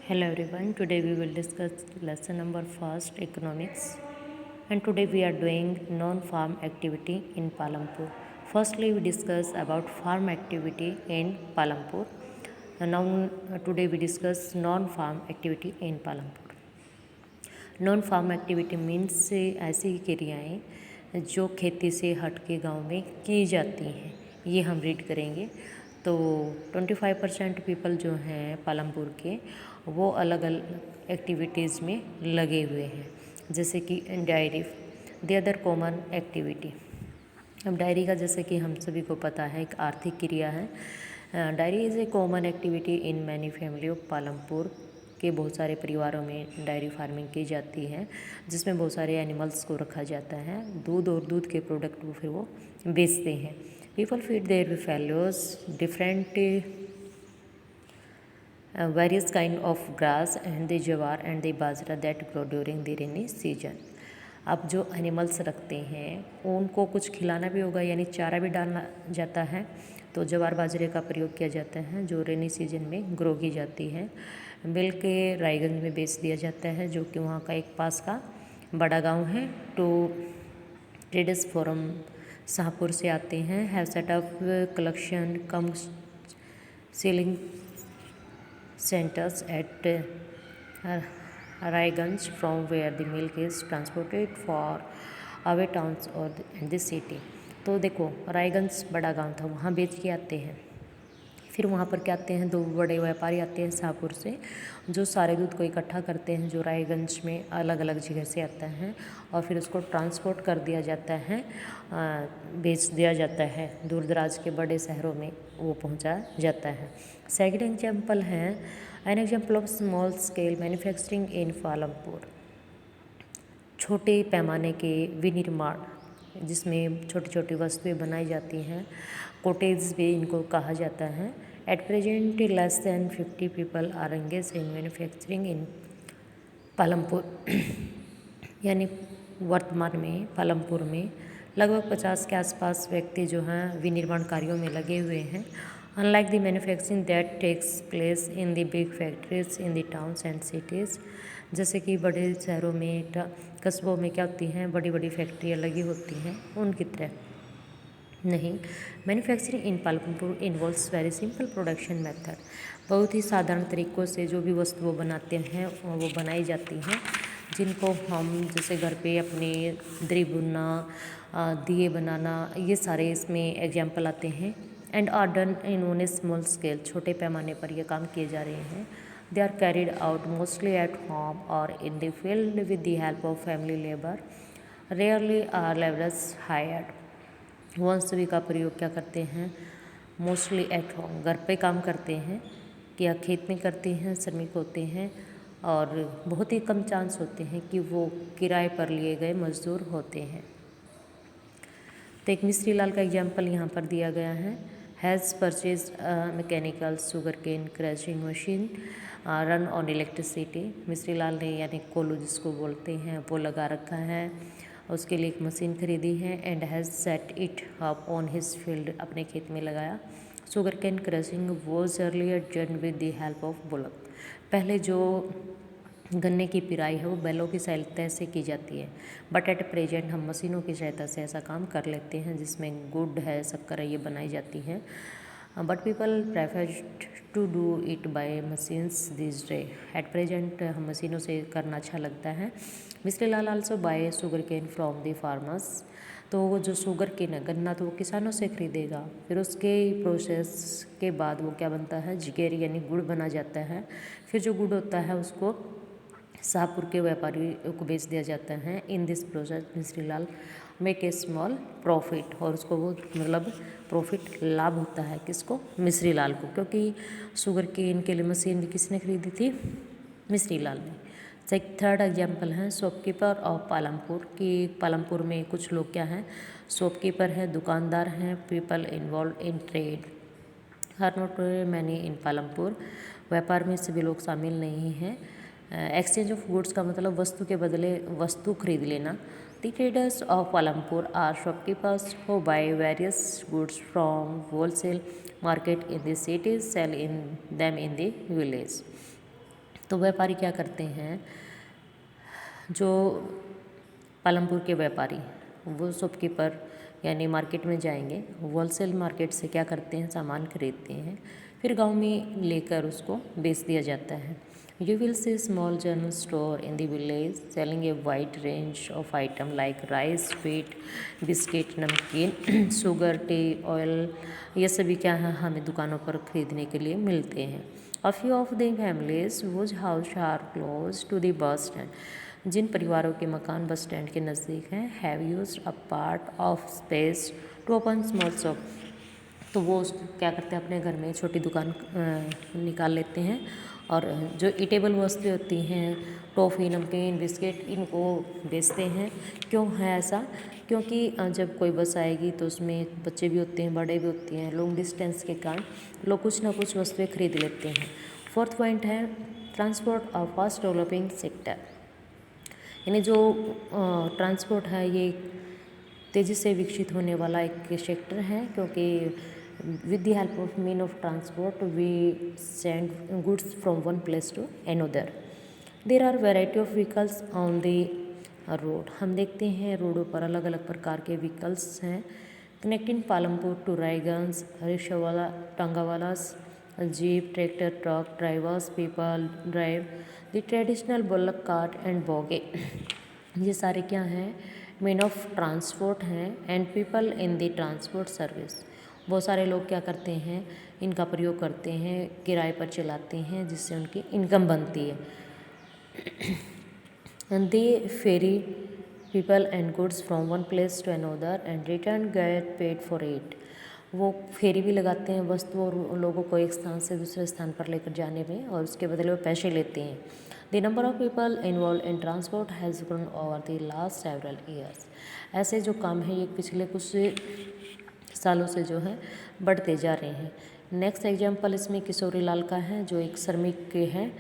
Hello everyone, today we will discuss lesson number first economics, and today we are doing non-farm activity in Palampur. Firstly we discuss about farm activity in Palampur and now today we discuss non-farm activity in Palampur. Non farm activity means ऐसी क्रियाएं जो खेती से हट के गाँव में की जाती हैं, ये हम रीड करेंगे। तो 25% पीपल जो हैं पालमपुर के वो अलग अलग एक्टिविटीज़ में लगे हुए हैं, जैसे कि diary the other common activity. अब डायरी का जैसे कि हम सभी को पता है एक आर्थिक क्रिया है। Diary is a common activity in many family of Palampur के बहुत सारे परिवारों में डायरी फार्मिंग की जाती है, जिसमें बहुत सारे एनिमल्स को रखा जाता है। दूध और दूध के प्रोडक्ट वो फिर वो बेचते हैं। People feed their fellows different various kind of grass and the jowar and the bajra that grow during the rainy season. अब जो एनिमल्स रखते हैं उनको कुछ खिलाना भी होगा, यानी चारा भी डालना जाता है। तो जवार बाजरे का प्रयोग किया जाता है जो रेनी सीजन में ग्रो की जाती है। मिल के रायगंज में बेच दिया जाता है, जो कि वहाँ का एक पास का बड़ा गांव है। तो ट्रेडर्स फोरम शाहपुर से आते हैं, have set up collection come selling centers at Raiganj, from where the milk is transported for away towns और and the city। तो देखो रायगंज बड़ा गांव था, वहाँ बेच के आते हैं। फिर वहाँ पर क्या आते हैं, दो बड़े व्यापारी आते हैं शाहपुर से, जो सारे दूध को इकट्ठा करते हैं जो रायगंज में अलग अलग जगह से आता है, और फिर उसको ट्रांसपोर्ट कर दिया जाता है, बेच दिया जाता है, दूर दराज के बड़े शहरों में वो पहुँचा जाता है। सेकंड एग्जाम्पल है an example of small scale manufacturing in Palampur. छोटे पैमाने के विनिर्माण, जिसमें छोटी छोटी वस्तुएं बनाई जाती हैं, कोटेज भी इनको कहा जाता है। At present less than 50 people are engage in manufacturing in Palampur. यानी वर्तमान में पालमपुर में लगभग 50 के आसपास व्यक्ति जो हैं विनिर्माण कार्यों में लगे हुए हैं। Unlike the manufacturing that takes place in the big factories in the towns and cities, जैसे कि बड़े शहरों में कस्बों में क्या होती हैं, बड़ी बड़ी फैक्ट्रियाँ लगी होती हैं, उनकी तरह नहीं। Manufacturing in Palampur involves very simple production method. बहुत ही साधारण तरीक़ों से जो भी वस्तु वो बनाते हैं वो बनाई जाती हैं, जिनको हम जैसे घर पे अपने दरी बुनना, दिए बनाना, ये सारे इसमें एग्जाम्पल आते हैं। And are done in on a small scale, छोटे पैमाने पर ये काम किए जा रहे हैं। They are carried out mostly at home और in the field with the help of family labour, rarely are labourers hired. वह सभी का प्रयोग क्या करते हैं, मोस्टली एट होम, घर पे काम करते हैं, या खेत में करते हैं, श्रमिक होते हैं, और बहुत ही कम चांस होते हैं कि वो किराए पर लिए गए मजदूर होते हैं। तो एक मिस्त्री लाल का एग्जाम्पल यहाँ पर दिया गया है। Has purchase mechanical sugar cane crushing machine run on electricity. मिस्त्री लाल ने यानी कोल्हू जिसको बोलते हैं वो लगा रखा है, उसके लिए एक मशीन खरीदी है। And has set it up on his field, अपने खेत में लगाया। Sugar cane crushing was earlier done with the help of bullock. पहले जो गन्ने की पिराई है वो बैलों की सहायता से की जाती है, बट एट प्रेजेंट हम मशीनों की सहायता से ऐसा काम कर लेते हैं, जिसमें गुड़ है, शक्कर है, ये बनाई जाती है। But people prefer to do it by machines this day. At present हम मशीनों से करना अच्छा लगता है। Mister Lal also buy sugar cane from the farmers. तो वो जो शुगर केन है, गन्ना तो वो किसानों से खरीदेगा, फिर उसके प्रोसेस के बाद वो क्या बनता है, जिगेर यानी गुड़ बना जाता है। फिर जो गुड़ होता है उसको शाहपुर के व्यापारी को बेच दिया जाता है। इन दिस प्रोसेस मिस्त्री लाल मेक ए स्मॉल प्रॉफिट, और उसको वो मतलब प्रॉफिट लाभ होता है किसको, मिस्त्री लाल को, क्योंकि शुगर केन के लिए मशीन भी किसने खरीदी थी, मिस्त्री लाल ने। थर्ड एग्जाम्पल है शॉपकीपर ऑफ पालमपुर, कि पालमपुर में कुछ लोग क्या हैं, शॉपकीपर हैं, दुकानदार हैं। People involve in trade are not many in Palampur. व्यापार में सभी लोग शामिल नहीं हैं। एक्सचेंज ऑफ गुड्स का मतलब वस्तु के बदले वस्तु खरीद लेना। The traders of Palampur are shopkeepers who buy various goods from wholesale market in the cities sell in them in the village. तो व्यापारी क्या करते हैं, जो पालमपुर के व्यापारी वो शॉपकीपर यानी मार्केट में जाएंगे, होलसेल मार्केट से क्या करते हैं, सामान खरीदते हैं, फिर गांव में लेकर उसको बेच दिया जाता है। You will C small general store in the village selling a wide range of item like rice, wheat, biscuit, नमकीन, शुगर, टी, ऑयल। ये सभी क्या है, हमें दुकानों पर खरीदने के लिए मिलते हैं। A few of the families whose house are close to the bus stand, जिन परिवारों के मकान बस स्टैंड के नज़दीक हैं, have used a part of space to open small shop. तो वो क्या करते हैं, अपने घर में छोटी दुकान निकाल लेते हैं और जो ईटेबल वस्तुएं होती हैं, टॉफ़ी, नमकीन, बिस्किट, इनको बेचते हैं। क्यों है ऐसा, क्योंकि जब कोई बस आएगी तो उसमें बच्चे भी होते हैं, बड़े भी होते हैं, लॉन्ग डिस्टेंस के कारण लोग कुछ ना कुछ वस्तुएं खरीद लेते हैं। फोर्थ पॉइंट है transport a fast developing sector, यानी जो ट्रांसपोर्ट है ये तेज़ी से विकसित होने वाला एक सेक्टर है, क्योंकि with the help of mean of transport we send goods from one place to another. There are variety of vehicles on the road. हम देखते हैं रोडों पर अलग अलग प्रकार के व्हीकल्स हैं। कनेक्टिंग पालमपुर टू रायगंज, रिक्शावाला, टांगावालास, jeep, tractor, truck drivers, people drive the traditional bullock cart and bogey. ये सारे क्या हैं, मीन ऑफ ट्रांसपोर्ट हैं and people in the transport service. बहुत सारे लोग क्या करते हैं, इनका प्रयोग करते हैं, किराए पर चलाते हैं, जिससे उनकी इनकम बनती है। And they ferry people and goods from one place to another and return get paid for it। वो फेरी भी लगाते हैं वस्तु और लोगों को एक स्थान से दूसरे स्थान पर लेकर जाने में, और उसके बदले वो पैसे लेते हैं। The number of people involve in transport has grown over the last several years. ऐसे जो काम है ये पिछले कुछ सालों से जो है बढ़ते जा रहे हैं। नेक्स्ट एग्जाम्पल इसमें किशोरी लाल का है, जो एक श्रमिक के हैं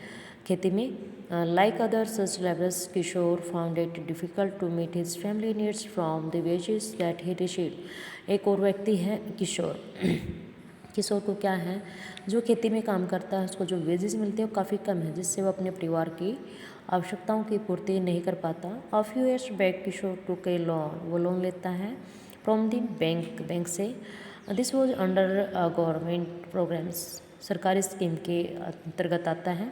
खेती में। Like other such labourers, Kishore found it difficult to meet his family needs from the wages that he received. एक और व्यक्ति है किशोर। किशोर को क्या है, जो खेती में काम करता है उसको जो वेजेस मिलते हैं वो काफ़ी कम है, जिससे वो अपने परिवार की आवश्यकताओं की पूर्ति नहीं कर पाता। A few years back Kishore took a loan, वो लोन लेता है फ्रॉम द बैंक से। This was under government programmes, सरकारी स्कीम के अंतर्गत आता है।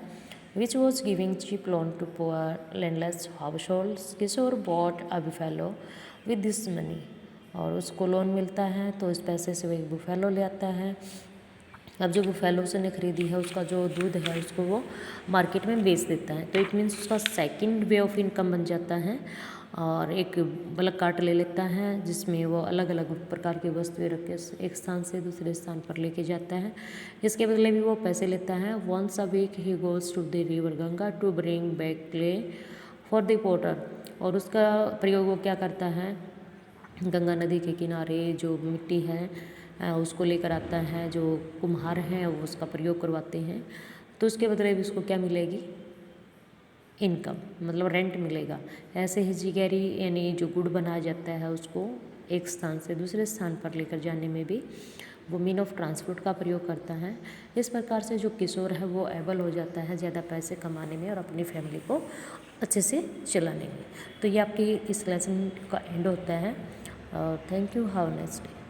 Which was giving cheap loan to poor landless households. Kishore bought a buffalo with this money, और उसको लोन मिलता है तो इस पैसे से वो एक बुफेलो ले आता है। अब जो बुफेलो उसने खरीदी है उसका जो दूध है उसको वो मार्केट में बेच देता है, तो इट मीन्स उसका सेकंड वे ऑफ इनकम बन जाता है। और एक बल्क कार्ट ले लेता है जिसमें वो अलग अलग प्रकार की वस्तुएं रख के एक स्थान से दूसरे स्थान पर लेके जाता है, इसके बदले भी वो पैसे लेता है। Once a week he goes to the river Ganga to bring back clay for the potter, और उसका प्रयोग वो क्या करता है, गंगा नदी के किनारे जो मिट्टी है उसको लेकर आता है, जो कुम्हार हैं वो उसका प्रयोग करवाते हैं, तो उसके बदले भी उसको क्या मिलेगी, इनकम, मतलब रेंट मिलेगा। ऐसे ही जिगेरी यानी जो गुड़ बनाया जाता है उसको एक स्थान से दूसरे स्थान पर लेकर जाने में भी वो मीन ऑफ ट्रांसपोर्ट का प्रयोग करता है। इस प्रकार से जो किशोर है वो एबल हो जाता है ज़्यादा पैसे कमाने में और अपनी फैमिली को अच्छे से चलाने में। तो ये आपकी इस लेसन का एंड होता है। Thank you, have a nice day.